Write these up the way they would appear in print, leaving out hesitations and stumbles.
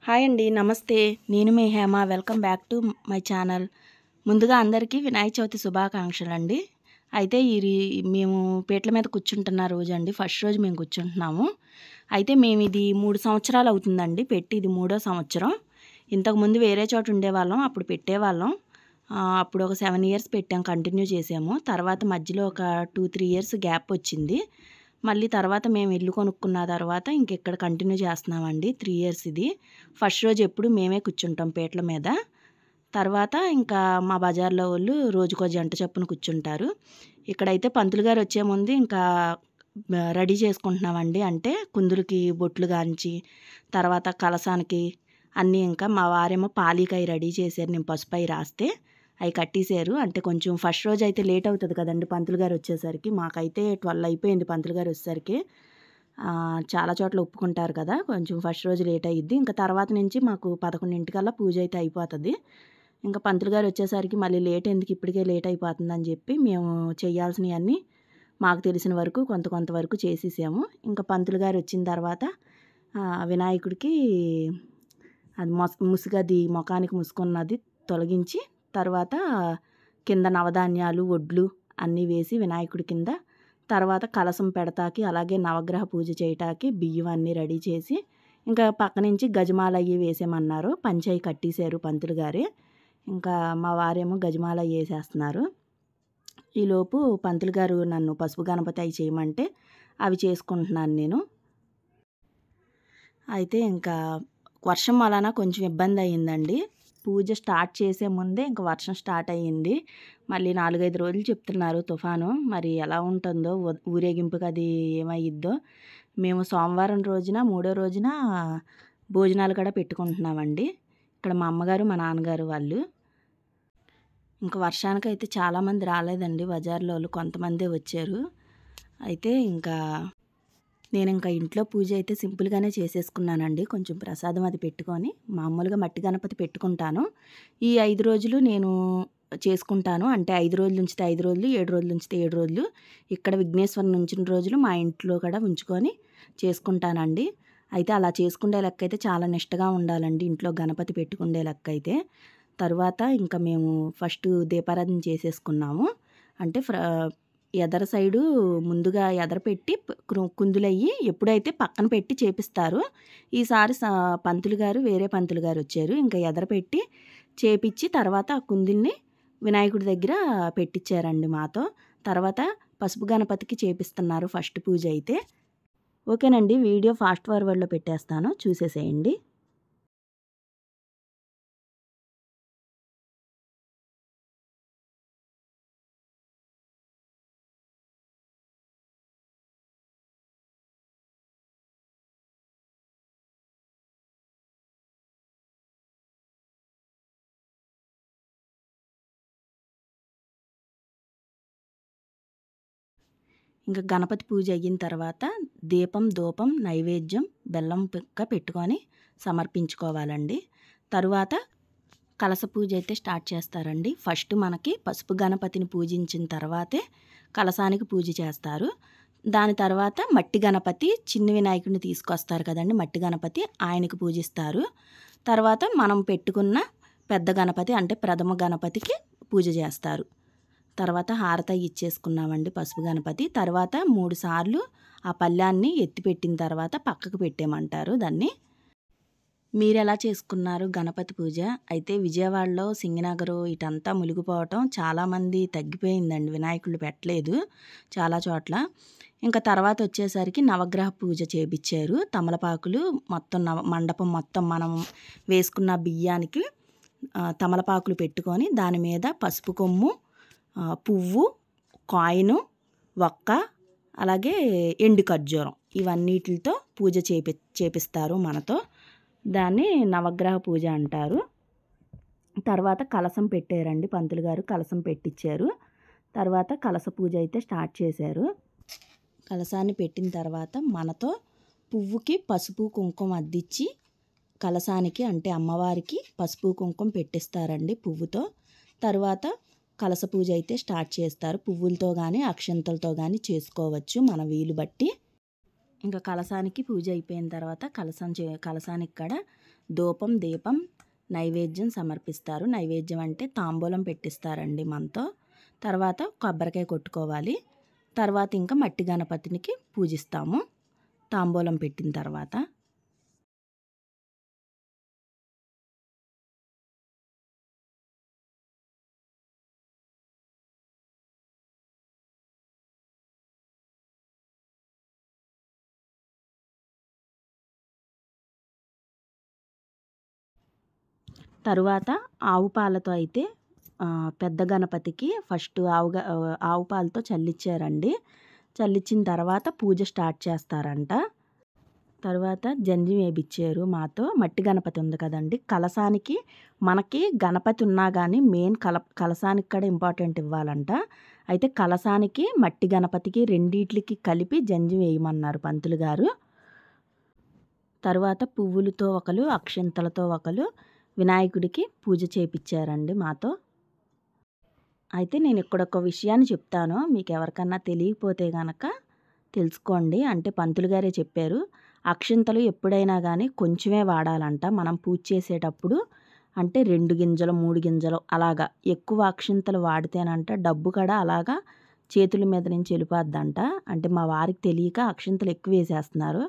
Hi అండి, నమస్తే. నేను మీ Hema. Welcome back to my channel. ముందుగా అందరికీ వినాయక చవితి శుభాకాంక్షలు అండి. అయితే మేము పీటల మీద కూర్చుంటున్న రోజు అండి, ఫస్ట్ రోజు మేము కూర్చుంటున్నాము. అయితే మేము ఇది 3 సంవత్సరాలు అవుతుందండి పెట్టి, ఇది 3వ సంవత్సరం. ఇంతకుముందు వేరే చోట ఉండేవాళ్ళం, అప్పుడు పెట్టేవాళ్ళం. అప్పుడు ఒక 7 ఇయర్స్ పెట్టాం, కంటిన్యూ చేసాము. తర్వాత మధ్యలో ఒక 2-3 ఇయర్స్ గ్యాప్ వచ్చింది. మళ్ళీ తర్వాత మేము ఇల్లు కొనుక్కున్న తర్వాత ఇక్కడ కంటిన్యూ చేస్తున్నామండి. 3 ఇయర్స్ ఇది. ఫస్ట్ రోజు ఎప్పుడు మేమే కూర్చుంటాం పీటల మీద. తర్వాత ఇంకా మా బజార్లో వాళ్ళు రోజుకో జంట చొప్పున కూర్చుంటారు. ఇక్కడైతే పంతులు గారు వచ్చే ముందు ఇంకా రెడీ చేసుకుంటున్నామండి. అంటే కుందులకి బొట్లు గాంచి, తర్వాత కలసానికి అన్నీ. ఇంకా మా వారేమో పాలీకాయ రెడీ చేశారు, నేను పసుపై రాస్తే అవి కట్టేశారు. అంటే కొంచెం ఫస్ట్ రోజు అయితే లేట్ అవుతుంది కదండి పంతులు గారు వచ్చేసరికి. మాకైతే 12 అయిపోయింది పంతులు గారు వచ్చేసరికి. చాలా చోట్ల ఒప్పుకుంటారు కదా, కొంచెం ఫస్ట్ రోజు లేట్ అయ్యిద్ది. ఇంకా తర్వాత నుంచి మాకు 11 పూజ అయితే అయిపోతుంది. ఇంకా పంతులు గారు వచ్చేసరికి మళ్ళీ లేట్ ఎందుకు, ఇప్పటికే లేట్ అయిపోతుందని చెప్పి మేము చేయాల్సినవన్నీ మాకు తెలిసిన వరకు కొంతవరకు చేసేసాము. ఇంకా పంతులు గారు వచ్చిన తర్వాత వినాయకుడికి అది ముసుగది ముఖానికి ముసుకున్నది తొలగించి, తర్వాత కింద నవధాన్యాలు వడ్లు అన్నీ వేసి వినాయకుడి కింద, తర్వాత కలసం పెడతాకి, అలాగే నవగ్రహ పూజ చేయటానికి బియ్యం అన్నీ రెడీ చేసి, ఇంకా పక్క నుంచి గజమాల అయ్యి వేసేమన్నారు. పంచాయి కట్టేశారు పంతులు గారే. ఇంకా మా వారేమో గజమాల వేసేస్తున్నారు. ఈలోపు పంతులు గారు నన్ను పసుపు గణపతి అవి చేయమంటే అవి చేసుకుంటున్నాను నేను. అయితే ఇంకా వర్షం వలన కొంచెం ఇబ్బంది అయ్యిందండి. పూజ స్టార్ట్ చేసే ముందే ఇంకా వర్షం స్టార్ట్ అయ్యింది. మళ్ళీ 4-5 రోజులు చెప్తున్నారు తుఫాను. మరి ఎలా ఉంటుందో, ఊరేగింపుకి అది ఏమయ్యిద్దో. మేము సోమవారం రోజున 3వ రోజున భోజనాలు కూడా పెట్టుకుంటున్నామండి. ఇక్కడ మా అమ్మగారు మా నాన్నగారు వాళ్ళు. ఇంకా వర్షానికి అయితే చాలామంది రాలేదండి, బజార్లో వాళ్ళు కొంతమందే వచ్చారు. అయితే నేను ఇంట్లో పూజ అయితే సింపుల్గానే చేసేసుకున్నానండి. కొంచెం ప్రసాదం అది పెట్టుకొని, మామూలుగా మట్టి గణపతి పెట్టుకుంటాను. ఈ 5 రోజులు నేను చేసుకుంటాను. అంటే 5 రోజులు ఉంచితే 5 రోజులు, 7 రోజులు ఉంచితే 7 రోజులు. ఇక్కడ విఘ్నేశ్వరుని ఉంచిన రోజులు మా ఇంట్లో కూడా ఉంచుకొని చేసుకుంటానండి. అయితే అలా చేసుకునే లెక్క అయితే చాలా నిష్టగా ఉండాలండి, ఇంట్లో గణపతి పెట్టుకునే లెక్క అయితే. తర్వాత ఇంకా మేము ఫస్ట్ దీపారాధన చేసేసుకున్నాము. అంటే ఎదర సైడు ముందుగా ఎదర పెట్టి కుందులయ్యి ఎప్పుడైతే పక్కన పెట్టి చేపిస్తారు. ఈసారి పంతులు గారు, వేరే పంతులు గారు వచ్చారు. ఇంకా ఎదర పెట్టి చేపిచ్చి తర్వాత ఆ కుందుల్ని వినాయకుడి దగ్గర పెట్టించారండి మాతో. తర్వాత పసుపు గణపతికి చేపిస్తున్నారు ఫస్ట్ పూజ అయితే. ఓకేనండి, వీడియో ఫాస్ట్ ఫార్వర్డ్లో పెట్టేస్తాను, చూసేసేయండి. ఇంకా గణపతి పూజ అయిన తర్వాత దీపం, ధూపం, నైవేద్యం, బెల్లం పిక్క పెట్టుకొని సమర్పించుకోవాలండి. తరువాత కలశ పూజ అయితే స్టార్ట్ చేస్తారండి. ఫస్ట్ మనకి పసుపు గణపతిని పూజించిన తర్వాతే కలశానికి పూజ చేస్తారు. దాని తర్వాత మట్టి గణపతి, చిన్ని వినాయకుడిని తీసుకొస్తారు కదండి, మట్టి గణపతి, ఆయనకి పూజిస్తారు. తర్వాత మనం పెట్టుకున్న పెద్ద గణపతి అంటే ప్రథమ గణపతికి పూజ చేస్తారు. తర్వాత హారతి ఇచ్చేసుకున్నామండి పసుపు గణపతి. తర్వాత 3 సార్లు ఆ పళ్ళాన్ని ఎత్తిపెట్టిన తర్వాత పక్కకు పెట్టేయమంటారు దాన్ని. మీరు ఎలా చేసుకున్నారు గణపతి పూజ? అయితే విజయవాడలో సింగనగరు ఇటంతా మునిగిపోవటం, చాలామంది తగ్గిపోయిందండి, వినాయకుళ్ళు పెట్టలేదు చాలా చోట్ల. ఇంకా తర్వాత వచ్చేసరికి నవగ్రహ పూజ చేపించారు. తమలపాకులు మొత్తం మండపం మొత్తం మనం వేసుకున్న బియ్యానికి తమలపాకులు పెట్టుకొని దాని మీద పసుపు కొమ్ము, పువ్వు, కాయిను, ఒక్క, అలాగే ఎండు ఖర్జూరం, ఇవన్నిటితో పూజ చేపిస్తారు మనతో. దాన్ని నవగ్రహ పూజ అంటారు. తర్వాత కలశం పెట్టారండి పంతులు గారు, కలశం పెట్టించారు. తర్వాత కలశ పూజ అయితే స్టార్ట్ చేశారు. కలశాన్ని పెట్టిన తర్వాత మనతో పువ్వుకి పసుపు కుంకుమ అద్దిచ్చి కలశానికి అంటే అమ్మవారికి పసుపు కుంకుమ పెట్టిస్తారండి పువ్వుతో. తర్వాత కలశ పూజ అయితే స్టార్ట్ చేస్తారు. పువ్వులతో కానీ అక్షంతలతో కానీ చేసుకోవచ్చు మన వీలు బట్టి. ఇంకా కలశానికి పూజ అయిపోయిన తర్వాత కలశానికి కాడ ధూపం దీపం నైవేద్యం సమర్పిస్తారు. నైవేద్యం అంటే తాంబూలం పెట్టిస్తారండి మనతో. తర్వాత కొబ్బరికాయ కొట్టుకోవాలి. తర్వాత ఇంకా మట్టి గణపతినికి పూజిస్తాము తాంబూలం పెట్టిన తర్వాత. తరువాత ఆవు పాలతో అయితే పెద్ద గణపతికి ఫస్ట్ ఆవు పాలతో చల్లిచ్చారండి. చల్లిచ్చిన తర్వాత పూజ స్టార్ట్ చేస్తారంట. తర్వాత జంధ్యం వేయించారు మాతో. మట్టి గణపతి ఉంది కదండి, కలశానికి మనకి గణపతి ఉన్నా కానీ మెయిన్ కలశానికి కూడా ఇంపార్టెంట్ ఇవ్వాలంట. అయితే కలశానికి మట్టి గణపతికి రెండిట్లకి కలిపి జంధ్యం వేయమన్నారు పంతులు గారు. తర్వాత పువ్వులతో ఒకరు అక్షింతలతో ఒకరు వినాయకుడికి పూజ చేపించారండి మాతో. అయితే నేను ఇక్కడ ఒక విషయాన్ని చెప్తాను, మీకు ఎవరికన్నా తెలియకపోతే కనుక తెలుసుకోండి. అంటే పంతులు గారే చెప్పారు, అక్షింతలు ఎప్పుడైనా కానీ కొంచెమే వాడాలంట మనం పూజ చేసేటప్పుడు. అంటే 2 గింజలు 3 గింజలు అలాగా ఎక్కువ అక్షింతలు వాడితేనంట డబ్బు కూడా అలాగా చేతుల మీద నుంచి వెళ్ళిపోద్దంట. అంటే మా వారికి తెలియక అక్షింతలు ఎక్కువ వేసేస్తున్నారు.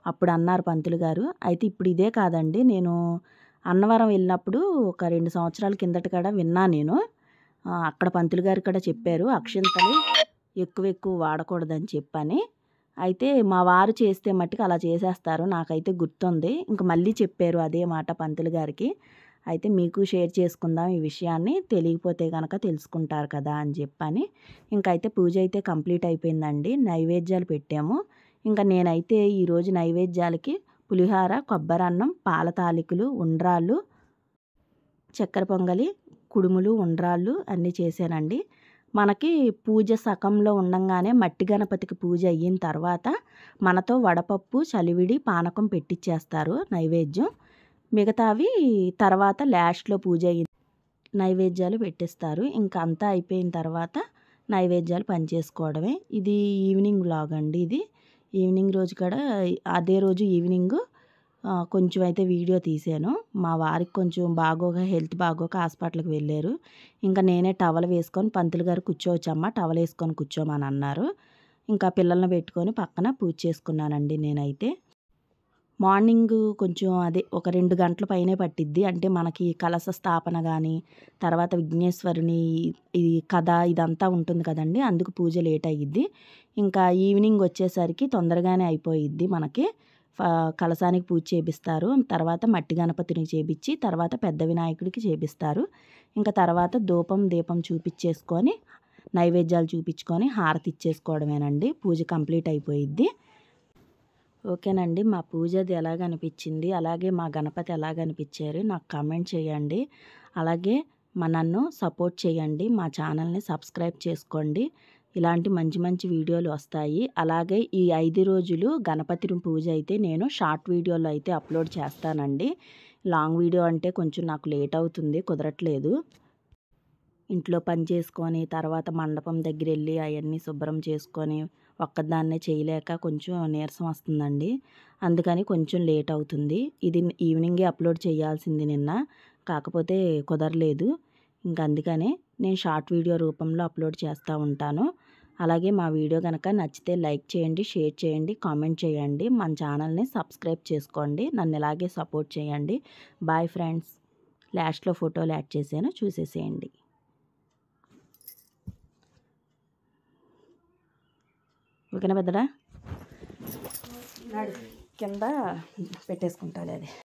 అప్పుడు అన్నారు పంతులు గారు. అయితే ఇప్పుడు ఇదే కాదండి, నేను అన్నవరం వెళ్ళినప్పుడు ఒక 2 సంవత్సరాల కిందట కూడా విన్నా నేను. అక్కడ పంతులు గారు కూడా చెప్పారు అక్షింతలు ఎక్కువ వాడకూడదని చెప్పని. అయితే మా వారు చేస్తే మట్టుకు అలా చేసేస్తారు, నాకైతే గుర్తుంది. ఇంక మళ్ళీ చెప్పారు అదే మాట పంతులు గారికి. అయితే మీకు షేర్ చేసుకుందాం ఈ విషయాన్ని, తెలియకపోతే కనుక తెలుసుకుంటారు కదా అని చెప్పని. ఇంకైతే పూజ అయితే కంప్లీట్ అయిపోయిందండి. నైవేద్యాలు పెట్టాము. ఇంకా నేనైతే ఈరోజు నైవేద్యాలకి పులిహార, కొబ్బరన్నం, పాల తాలికలు, ఉండ్రాళ్ళు, చక్కెర పొంగలి, కుడుములు, ఉండ్రాళ్ళు అన్నీ చేశానండి. మనకి పూజ సకంలో ఉండంగానే మట్టి గణపతికి పూజ అయిన తర్వాత మనతో వడపప్పు, చలివిడి, పానకం పెట్టిచ్చేస్తారు నైవేద్యం. మిగతావి తర్వాత లాస్ట్లో పూజ అయిన నైవేద్యాలు పెట్టిస్తారు. ఇంకా అంతా అయిపోయిన తర్వాత నైవేద్యాలు పనిచేసుకోవడమే. ఇది ఈవినింగ్ వ్లాగ్ అండి. ఇది ఈవినింగ్ రోజు కూడా అదే రోజు ఈవినింగ్ కొంచెం అయితే వీడియో తీసాను. మా వారికి కొంచెం హెల్త్ బాగోక హాస్పిటల్కి వెళ్ళారు. ఇంకా నేనే టవల్ వేసుకొని పంతులు గారు కూర్చోవచ్చమ్మా, టవల్ వేసుకొని కూర్చోమని అన్నారు. ఇంకా పిల్లల్ని పెట్టుకొని పక్కన పూజ చేసుకున్నానండి నేనైతే. మార్నింగ్ కొంచెం ఒక 2 గంటల పైనే పట్టిద్ది. అంటే మనకి కలశ స్థాపన కానీ తర్వాత విఘ్నేశ్వరుని ఈ కథ ఇదంతా ఉంటుంది కదండి, అందుకు పూజ లేట్ అయ్యిద్ది. ఇంకా ఈవినింగ్ వచ్చేసరికి తొందరగానే అయిపోయిద్ది. మనకి కలశానికి పూజ చేపిస్తారు. తర్వాత మట్టి గణపతిని చేపించి తర్వాత పెద్ద వినాయకుడికి చేపిస్తారు. ఇంకా తర్వాత ధూపం దీపం చూపించేసుకొని నైవేద్యాలు చూపించుకొని హారతి ఇచ్చేసుకోవడమేనండి. పూజ కంప్లీట్ అయిపోయిద్ది. ఓకేనండి, మా పూజది ఎలాగ అనిపించింది, అలాగే మా గణపతి ఎలాగ అనిపించారు నాకు కామెంట్ చేయండి. అలాగే నన్ను సపోర్ట్ చేయండి, మా ఛానల్ని సబ్స్క్రైబ్ చేసుకోండి. ఇలాంటి మంచి మంచి వీడియోలు వస్తాయి. అలాగే ఈ 5 రోజులు గణపతి పూజ అయితే నేను షార్ట్ వీడియోలో అయితే అప్లోడ్ చేస్తానండి. లాంగ్ వీడియో అంటే కొంచెం నాకు లేట్ అవుతుంది, కుదరట్లేదు. ఇంట్లో పని చేసుకొని తర్వాత మండపం దగ్గర వెళ్ళి అవన్నీ శుభ్రం చేసుకొని ఒక్కదాన్నే చేయలేక కొంచెం నీరసం వస్తుందండి. అందుకని కొంచెం లేట్ అవుతుంది. ఇది ఈవినింగే అప్లోడ్ చేయాల్సింది నిన్న, కాకపోతే కుదరలేదు. ఇంక అందుకనే నేను షార్ట్ వీడియో రూపంలో అప్లోడ్ చేస్తూ ఉంటాను. అలాగే మా వీడియో కనుక నచ్చితే లైక్ చేయండి, షేర్ చేయండి, కామెంట్ చేయండి. మన ఛానల్ని సబ్స్క్రైబ్ చేసుకోండి. నన్ను ఇలాగే సపోర్ట్ చేయండి. Bye friends. లాస్ట్లో ఫోటోలు యాడ్ చేశాను, చూసేసేయండి. ఓకేనా పెద్దడా, కింద పెట్టేసుకుంటాలి అది.